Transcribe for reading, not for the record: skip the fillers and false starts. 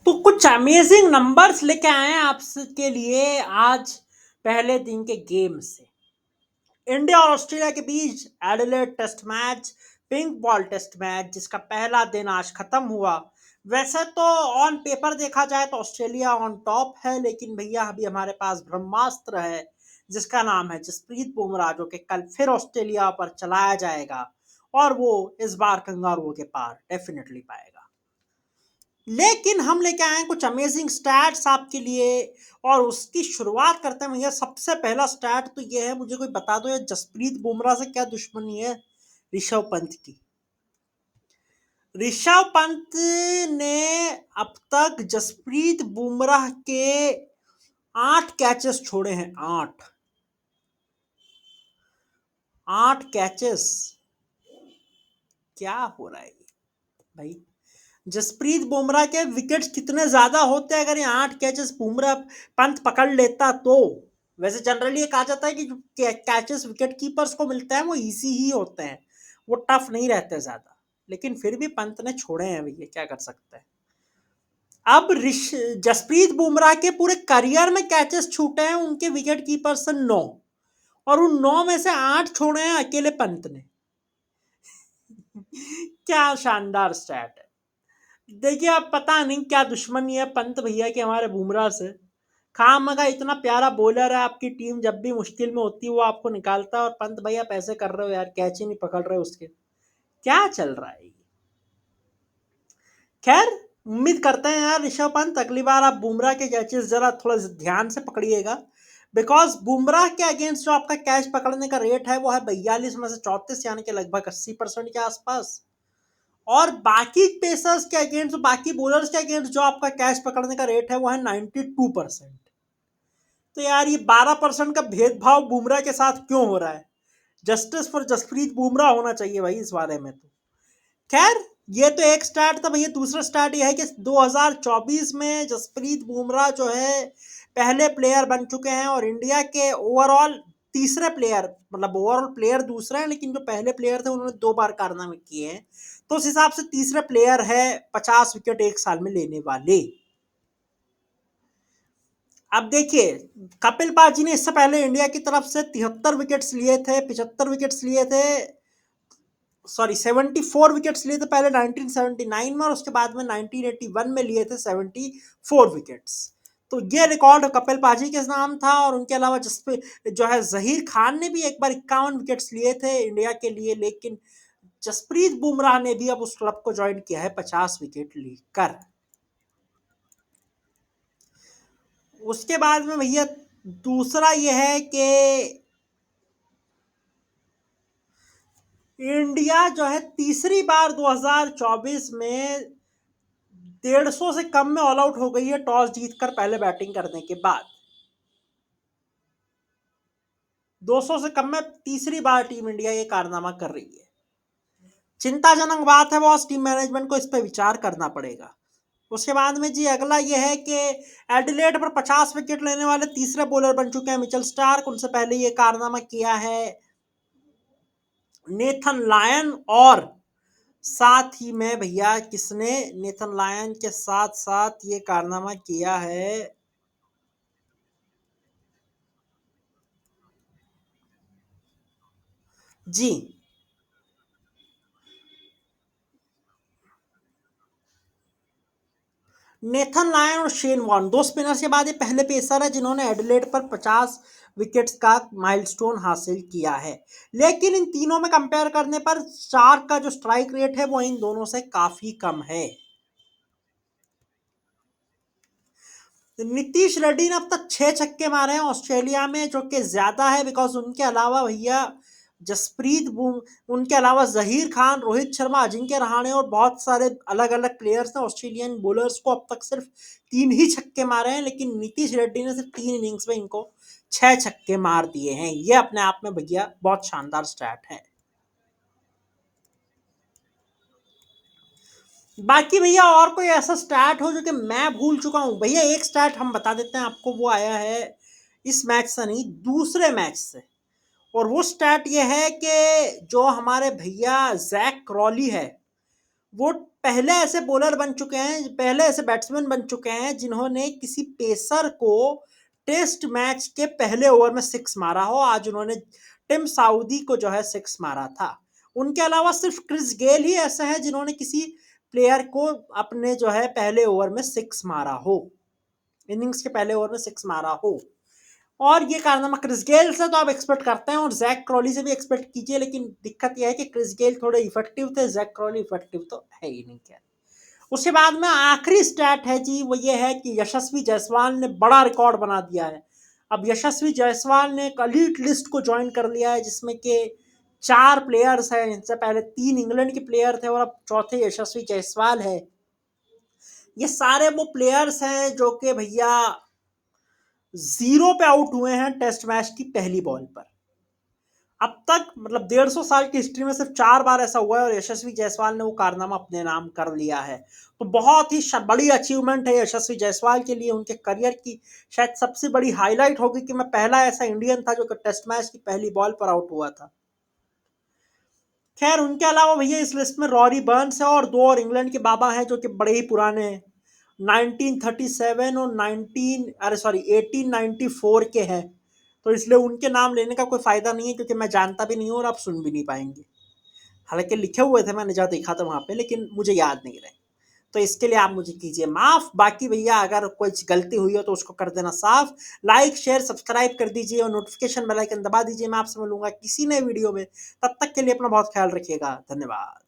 तो कुछ amazing numbers लेके आए हैं आपके लिए आज पहले दिन के गेम से। इंडिया और ऑस्ट्रेलिया के बीच Adelaide test match, pink ball test match, जिसका पहला दिन आज खत्म हुआ। वैसे तो ऑन पेपर देखा जाए तो ऑस्ट्रेलिया ऑन टॉप है, लेकिन भैया अभी हमारे पास ब्रह्मास्त्र है जिसका नाम है जसप्रीत बुमराह, जो कि कल फिर ऑस्ट्रेलिया पर चलाया जाएगा और वो इस बार कंगारुओं के पार डेफिनेटली पाएगा। लेकिन हम लेके आए हैं कुछ अमेजिंग स्टैट्स आपके लिए, और उसकी शुरुआत करते हैं भैया। सबसे पहला स्टैट तो ये है, मुझे कोई बता दो ये जसप्रीत बुमराह से क्या दुश्मनी है ऋषभ पंत की। ऋषभ पंत ने अब तक जसप्रीत बुमराह के 8 कैचेस छोड़े हैं। 8 कैचेस। क्या हो रहा है भाई? जसप्रीत बुमराह के विकेट्स कितने ज्यादा होते हैं अगर ये 8 कैचेस बुमराह पंत पकड़ लेता तो। वैसे जनरली ये कहा जाता है कि जो कैचेस विकेट कीपर्स को मिलते हैं वो इजी ही होते हैं, वो टफ नहीं रहते ज्यादा। लेकिन फिर भी पंत ने छोड़े हैं भैया, क्या कर सकते हैं। अब जसप्रीत बुमराह के पूरे करियर में कैचेस छूटे हैं उनके विकेट कीपर से 9, और उन 9 में से 8 छोड़े हैं अकेले पंत ने। क्या शानदार स्टैट है। देखिए, अब पता नहीं क्या दुश्मनी है पंत भैया के हमारे बुमराह से। खामखा इतना प्यारा बॉलर है, आपकी टीम जब भी मुश्किल में होती है वो आपको निकालता है, और पंत भैया पैसे कर रहे हो यार, कैच ही नहीं पकड़ रहे उसके। क्या चल रहा है? खैर, उम्मीद करते हैं यार ऋषभ पंत अगली बार आप बुमराह के कैचेस जरा थोड़ा ध्यान से पकड़िएगा। बिकॉज बुमराह के अगेंस्ट जो आपका कैच पकड़ने का रेट है वो है 42 में से 34, यानी कि लगभग 80% के आसपास। और बाकी पेसर्स के अगेंस्ट, बाकी बॉलर्स के अगेंस्ट जो आपका कैच पकड़ने का रेट है वो है 92%। तो यार ये 12% का भेदभाव बुमराह के साथ क्यों हो रहा है? जस्टिस फॉर जसप्रीत बुमराह होना चाहिए भाई इस बारे में तो। खैर, ये तो एक स्टार्ट था भैया। दूसरा स्टार्ट ये है कि 2024 में जसप्रीत बुमराह जो है पहले प्लेयर बन चुके हैं, और इंडिया के ओवरऑल तीसरे प्लेयर, मतलब ओवरऑल प्लेयर दूसरे हैं लेकिन जो पहले प्लेयर थे उन्होंने 2 बार कारनामे किए हैं, तो उस हिसाब से तीसरे प्लेयर है 50 विकेट एक साल में लेने वाले। अब देखिए, कपिल पाजी ने इससे पहले इंडिया की तरफ से 73 विकेट्स लिए थे, 75 विकेट्स लिए थे, सॉरी 74 विकेट्स लिए थे पहले 1979 में, और उसके बाद में 1981 में लिए थे 74 विकेट्स। तो ये रिकॉर्ड कपिल पाजी के नाम था। और उनके अलावा जिसपे जो है जहीर खान ने भी एक बार 51 विकेट्स लिए थे इंडिया के लिए, लेकिन जसप्रीत बुमराह ने भी अब उस क्लब को ज्वाइन किया है 50 विकेट लेकर। उसके बाद में भैया दूसरा यह है कि इंडिया जो है तीसरी बार 2024 में 150 से कम में ऑल आउट हो गई है टॉस जीतकर पहले बैटिंग करने के बाद। 200 से कम में तीसरी बार टीम इंडिया ये कारनामा कर रही है। चिंताजनक बात है बॉस, टीम मैनेजमेंट को इस पर विचार करना पड़ेगा। उसके बाद में जी अगला यह है कि एडिलेड पर 50 विकेट लेने वाले तीसरे बॉलर बन चुके हैं मिचेल स्टार्क। उनसे पहले ये कारनामा किया है नेथन लायन, और साथ ही में भैया किसने नेथन लायन के साथ साथ ये कारनामा किया है? जी, नेथन लायन और शेन वॉर्न, 2 स्पिनर्स के बाद ये पहले पेसर है जिन्होंने एडिलेड पर 50 विकेट्स का माइलस्टोन हासिल किया है। लेकिन इन तीनों में कंपेयर करने पर स्टार्क का जो स्ट्राइक रेट है वो इन दोनों से काफी कम है। नीतीश रेड्डी ने अब तक 6 छक्के मारे हैं ऑस्ट्रेलिया में, जो कि ज्यादा है। बिकॉज उनके अलावा भैया जसप्रीत बुम उनके अलावा जहीर खान, रोहित शर्मा, अजिंक्य रहाणे और बहुत सारे अलग अलग प्लेयर्स ने ऑस्ट्रेलियन बॉलर्स को अब तक सिर्फ 3 ही छक्के मारे हैं, लेकिन नीतीश रेड्डी ने सिर्फ 3 इनिंग्स में इनको 6 छक्के मार दिए हैं। ये अपने आप में भैया बहुत शानदार स्टैट है। बाकी भैया और कोई ऐसा स्टैट हो जो कि मैं भूल चुका हूं भैया? एक स्टैट हम बता देते हैं आपको, वो आया है इस मैच से नहीं, दूसरे मैच से। और वो स्टैट ये है कि जो हमारे भैया जैक क्रॉली है वो पहले ऐसे बॉलर बन चुके हैं, पहले ऐसे बैट्समैन बन चुके हैं जिन्होंने किसी पेसर को टेस्ट मैच के पहले ओवर में सिक्स मारा हो। आज उन्होंने टिम साउदी को जो है सिक्स मारा था। उनके अलावा सिर्फ क्रिस गेल ही ऐसा है जिन्होंने किसी प्लेयर को अपने जो है पहले ओवर में सिक्स मारा हो, इनिंग्स के पहले ओवर में सिक्स मारा हो। और ये कारनामा क्रिस गेल से तो आप एक्सपेक्ट करते हैं और जैक क्रॉली से भी एक्सपेक्ट कीजिए, लेकिन दिक्कत यह है कि क्रिस गेल थोड़े इफेक्टिव थे, जैक क्रॉली इफेक्टिव तो है ही नहीं। क्या उसके बाद में आखिरी स्टैट है जी, वो ये है कि यशस्वी जायसवाल ने बड़ा रिकॉर्ड बना दिया है। अब यशस्वी जायसवाल ने एक एलीट लिस्ट को ज्वाइन कर लिया है जिसमें कि 4 प्लेयर्स हैं। इनसे पहले 3 इंग्लैंड के प्लेयर थे और अब चौथे यशस्वी जायसवाल है। ये सारे वो प्लेयर्स हैं जो कि भैया 0 पे आउट हुए हैं टेस्ट मैच की पहली बॉल पर। अब तक मतलब 150 साल की हिस्ट्री में सिर्फ 4 बार ऐसा हुआ है और यशस्वी जायसवाल ने वो कारनामा अपने नाम कर लिया है। तो बहुत ही बड़ी अचीवमेंट है यशस्वी जायसवाल के लिए। उनके करियर की शायद सबसे बड़ी हाईलाइट होगी कि मैं पहला ऐसा इंडियन था जो कि टेस्ट मैच की पहली बॉल पर आउट हुआ था। खैर उनके अलावा भैया इस लिस्ट में रॉरी बर्न्स है और 2 और इंग्लैंड के बाबा हैं जो कि बड़े ही पुराने हैं, 1937 और 1894 के हैं। तो इसलिए उनके नाम लेने का कोई फायदा नहीं है क्योंकि मैं जानता भी नहीं हूँ और आप सुन भी नहीं पाएंगे। हालांकि लिखे हुए थे, मैंने जहाँ देखा था वहां पे, लेकिन मुझे याद नहीं रहे। तो इसके लिए आप मुझे कीजिए माफ। बाकी भैया अगर कुछ गलती हुई हो तो उसको कर देना साफ। लाइक शेयर सब्सक्राइब कर दीजिए और नोटिफिकेशन बेल आइकन दबा दीजिए। मैं आपसे मिलूंगा किसी नए वीडियो में। तब तक के लिए अपना बहुत ख्याल रखिएगा। धन्यवाद।